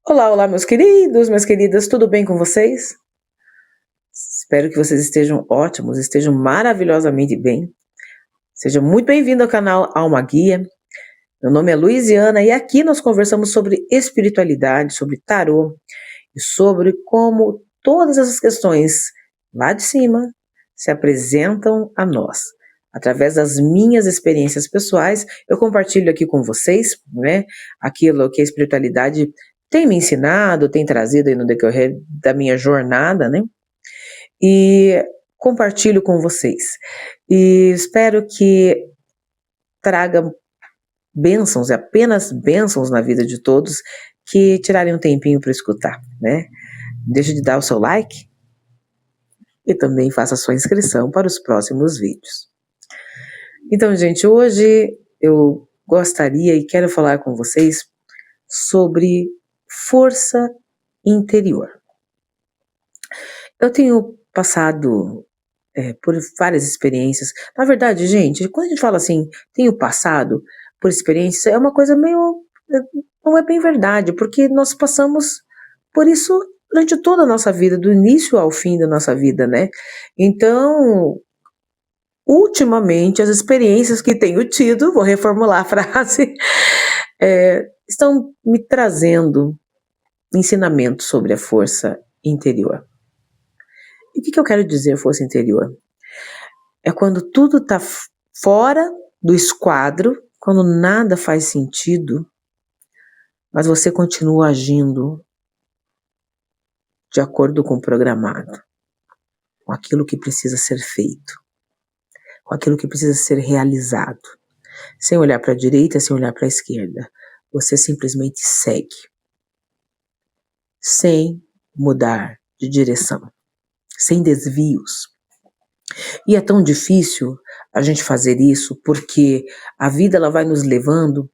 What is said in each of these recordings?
Olá, olá, meus queridos, minhas queridas, tudo bem com vocês? Espero que vocês estejam ótimos, estejam maravilhosamente bem. Seja muito bem-vindo ao canal Alma Guia. Meu nome é Luiziana e aqui nós conversamos sobre espiritualidade, sobre tarô e sobre como todas essas questões lá de cima se apresentam a nós. Através das minhas experiências pessoais, eu compartilho aqui com vocês, né, aquilo que a espiritualidade tem me ensinado, tem trazido aí no decorrer da minha jornada, né? E compartilho com vocês. E espero que traga bênçãos, apenas bênçãos na vida de todos que tirarem um tempinho para escutar, né? Deixe de dar o seu like e também faça a sua inscrição para os próximos vídeos. Então, gente, hoje eu gostaria e quero falar com vocês sobre força interior. Eu tenho passado por várias experiências. Na verdade, gente, quando a gente fala assim, tenho passado por experiências, é uma coisa meio. Não é bem verdade, porque nós passamos por isso durante toda a nossa vida, do início ao fim da nossa vida, né? Então, ultimamente, as experiências que tenho tido, vou reformular a frase, estão me trazendo ensinamentos sobre a força interior. E o que eu quero dizer força interior? É quando tudo está fora do esquadro, quando nada faz sentido, mas você continua agindo de acordo com o programado, com aquilo que precisa ser feito, com aquilo que precisa ser realizado, sem olhar para a direita, sem olhar para a esquerda. Você simplesmente segue, sem mudar de direção, sem desvios. E é tão difícil a gente fazer isso porque a vida ela vai nos levando.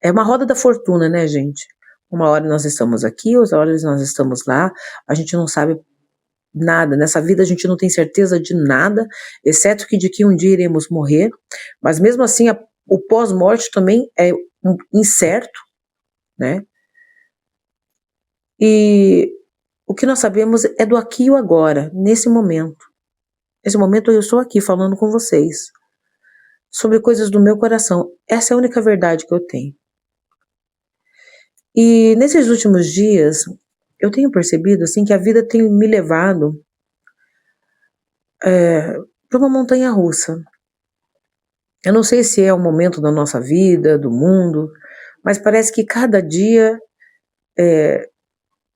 É uma roda da fortuna, né, gente? Uma hora nós estamos aqui, outra hora nós estamos lá, a gente não sabe nada. Nessa vida a gente não tem certeza de nada, exceto que de que um dia iremos morrer, mas mesmo assim o pós-morte também é incerto, né? E o que nós sabemos é do aqui e o agora, nesse momento. Nesse momento eu estou aqui falando com vocês sobre coisas do meu coração. Essa é a única verdade que eu tenho. E nesses últimos dias, eu tenho percebido assim que a vida tem me levado para uma montanha russa. Eu não sei se é o momento da nossa vida, do mundo, mas parece que cada dia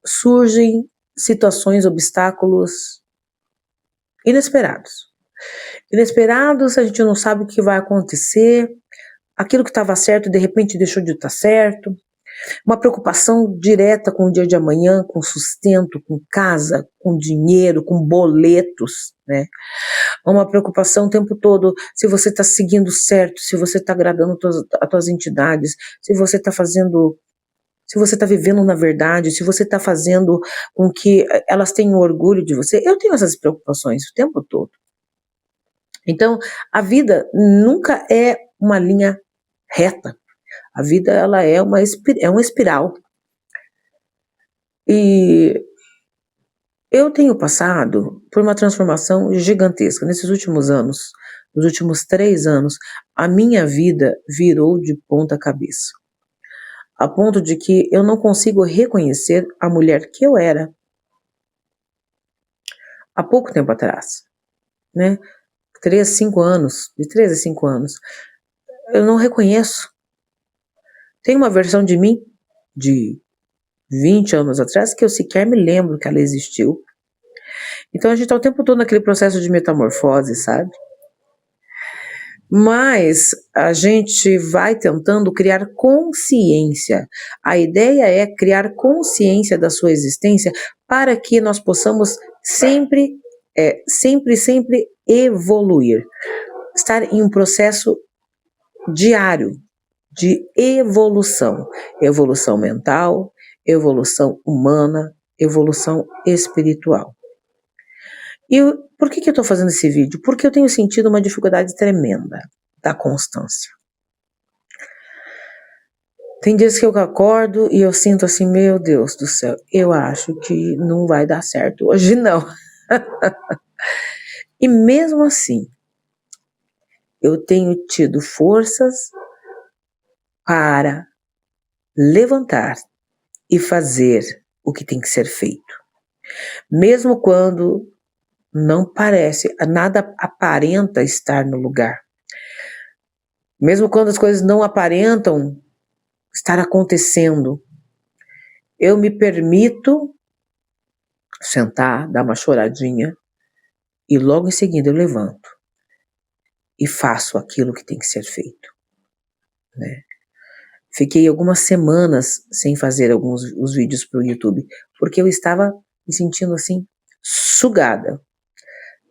surgem situações, obstáculos inesperados. Inesperados, a gente não sabe o que vai acontecer, aquilo que estava certo de repente deixou de estar certo. Uma preocupação direta com o dia de amanhã, com sustento, com casa, com dinheiro, com boletos, né? Uma preocupação o tempo todo se você está seguindo certo, se você está agradando as tuas entidades, se você está fazendo, se você está vivendo na verdade, se você está fazendo com que elas tenham orgulho de você. Eu tenho essas preocupações o tempo todo. Então, a vida nunca é uma linha reta. A vida ela é uma espiral. E eu tenho passado por uma transformação gigantesca nesses últimos anos. Nos últimos 3 anos, a minha vida virou de ponta cabeça. A ponto de que eu não consigo reconhecer a mulher que eu era há pouco tempo atrás, né? 5 anos, de 3 a 5 anos. Eu não reconheço. Tem uma versão de mim de 20 anos atrás que eu sequer me lembro que ela existiu. Então a gente está o tempo todo naquele processo de metamorfose, sabe? Mas a gente vai tentando criar consciência. A ideia é criar consciência da sua existência para que nós possamos sempre evoluir. Estar em um processo diário de evolução. Evolução mental, evolução humana, evolução espiritual. E por que eu estou fazendo esse vídeo? Porque eu tenho sentido uma dificuldade tremenda da constância. Tem dias que eu acordo e eu sinto assim, meu Deus do céu, eu acho que não vai dar certo hoje não. E mesmo assim, eu tenho tido forças para levantar e fazer o que tem que ser feito. Mesmo quando não parece, nada aparenta estar no lugar. Mesmo quando as coisas não aparentam estar acontecendo, eu me permito sentar, dar uma choradinha e logo em seguida eu levanto e faço aquilo que tem que ser feito, né? Fiquei algumas semanas sem fazer alguns os vídeos para o YouTube, porque eu estava me sentindo assim, sugada,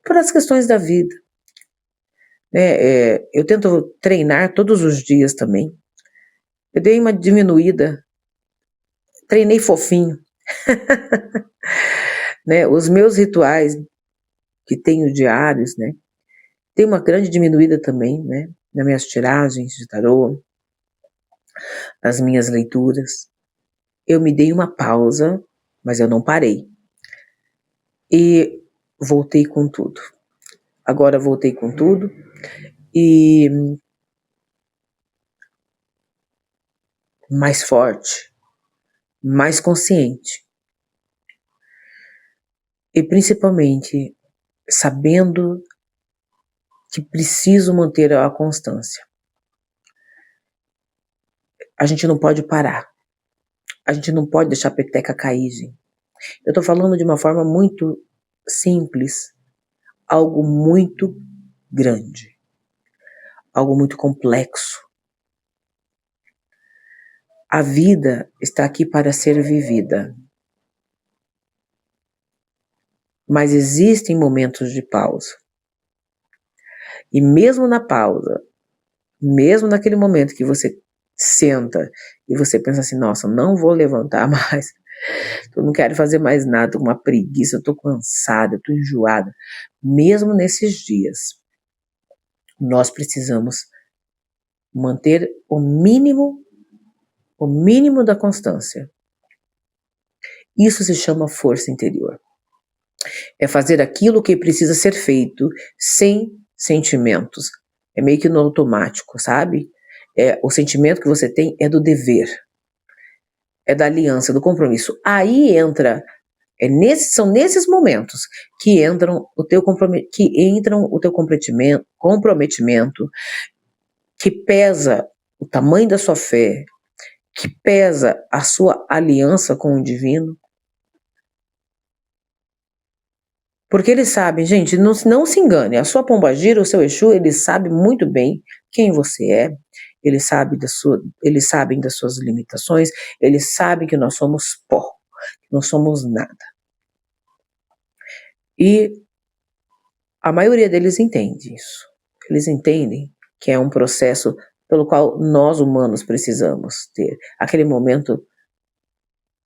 por as questões da vida, né? Eu tento treinar todos os dias também. Eu dei uma diminuída, treinei fofinho, né? Os meus rituais que tenho diários, né? Tem uma grande diminuída também, né? Nas minhas tiragens de tarô, nas minhas leituras. Eu me dei uma pausa, mas eu não parei. E voltei com tudo. Agora voltei com tudo e mais forte, mais consciente. E principalmente sabendo que preciso manter a constância. A gente não pode parar. A gente não pode deixar a peteca cair, gente. Eu estou falando de uma forma muito simples, algo muito grande, algo muito complexo. A vida está aqui para ser vivida. Mas existem momentos de pausa. E mesmo na pausa, mesmo naquele momento que você senta e você pensa assim, nossa, não vou levantar mais, eu não quero fazer mais nada, tô com uma preguiça, eu tô cansada, eu tô enjoada. Mesmo nesses dias, nós precisamos manter o mínimo da constância. Isso se chama força interior. É fazer aquilo que precisa ser feito sem sentimentos. É meio que no automático, sabe? O sentimento que você tem é do dever, é da aliança, do compromisso. Aí entra, são nesses momentos que entram o teu comprometimento, que pesa o tamanho da sua fé, que pesa a sua aliança com o divino. Porque eles sabem, gente, não se engane, a sua pombagira, o seu Exu, eles sabem muito bem quem você é, eles sabem das suas limitações, eles sabem que nós somos pó, que não somos nada. E a maioria deles entende isso. Eles entendem que é um processo pelo qual nós humanos precisamos ter aquele momento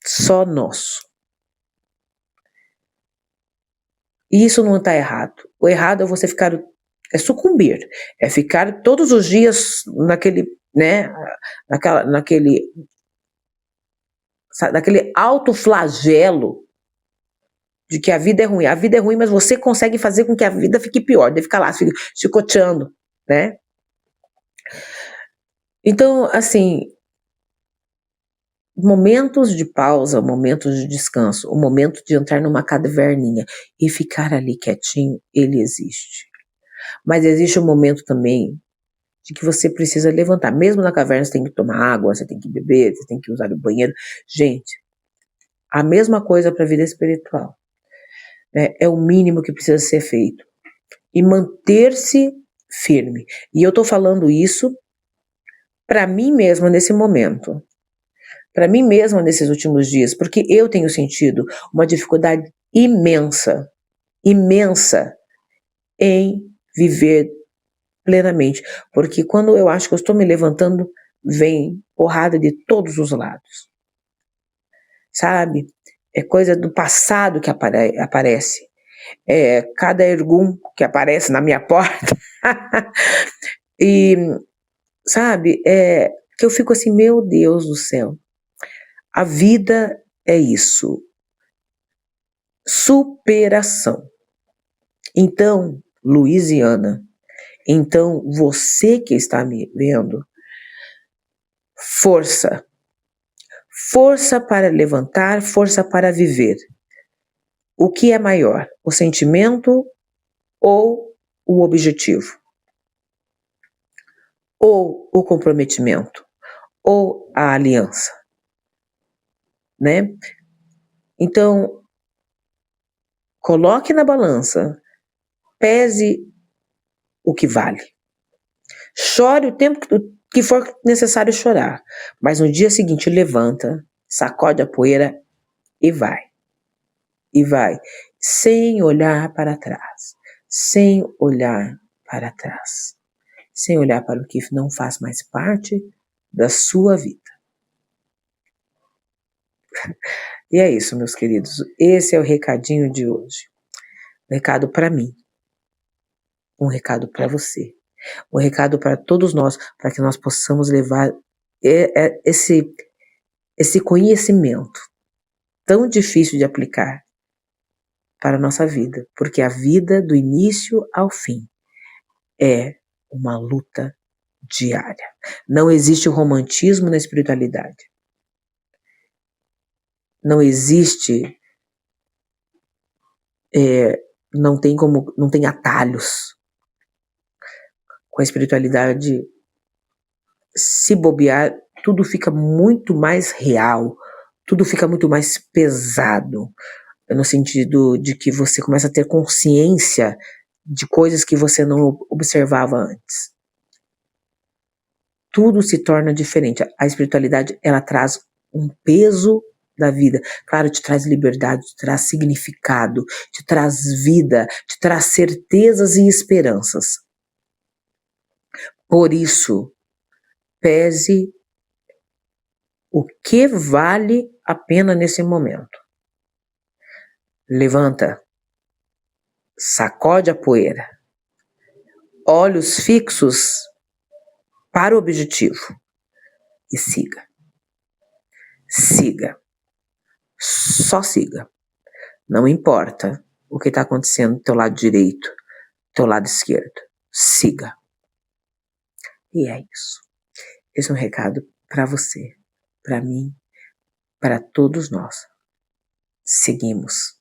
só nosso. E isso não está errado. O errado é você sucumbir, é ficar todos os dias naquele, né, naquele autoflagelo de que a vida é ruim. A vida é ruim, mas você consegue fazer com que a vida fique pior, de ficar lá, chicoteando, né? Então, assim, momentos de pausa, momentos de descanso, o momento de entrar numa caverninha e ficar ali quietinho, ele existe. Mas existe um momento também de que você precisa levantar. Mesmo na caverna você tem que tomar água, você tem que beber, você tem que usar o banheiro. Gente, a mesma coisa para a vida espiritual. É o mínimo que precisa ser feito. E manter-se firme. E eu estou falando isso para mim mesma nesse momento. Para mim mesma nesses últimos dias. Porque eu tenho sentido uma dificuldade imensa, imensa em viver plenamente. Porque quando eu acho que eu estou me levantando, vem porrada de todos os lados. Sabe? É coisa do passado que aparece. Cada ergum que aparece na minha porta. E, sabe, que eu fico assim, meu Deus do céu. A vida é isso. Superação. Então, Luiziana, então você que está me vendo, força. Força para levantar, força para viver. O que é maior, o sentimento ou o objetivo? Ou o comprometimento? Ou a aliança? Né? Então, coloque na balança, pese o que vale. Chore o tempo que for necessário chorar, mas no dia seguinte levanta, sacode a poeira e vai. E vai, sem olhar para trás, sem olhar para trás, sem olhar para o que não faz mais parte da sua vida. E é isso, meus queridos, esse é o recadinho de hoje. Um recado para mim, um recado para você, um recado para todos nós, para que nós possamos levar esse conhecimento tão difícil de aplicar para a nossa vida, porque a vida do início ao fim é uma luta diária. Não existe romantismo na espiritualidade. Não existe, não tem atalhos. Com a espiritualidade, se bobear, tudo fica muito mais real, tudo fica muito mais pesado, no sentido de que você começa a ter consciência de coisas que você não observava antes. Tudo se torna diferente. A espiritualidade, ela traz um peso da vida. Claro, te traz liberdade, te traz significado, te traz vida, te traz certezas e esperanças. Por isso, pese o que vale a pena nesse momento. Levanta, sacode a poeira, olhos fixos para o objetivo e siga. Siga. Só siga. Não importa o que está acontecendo do teu lado direito, do teu lado esquerdo. Siga. E é isso. Esse é um recado para você, para mim, para todos nós. Seguimos.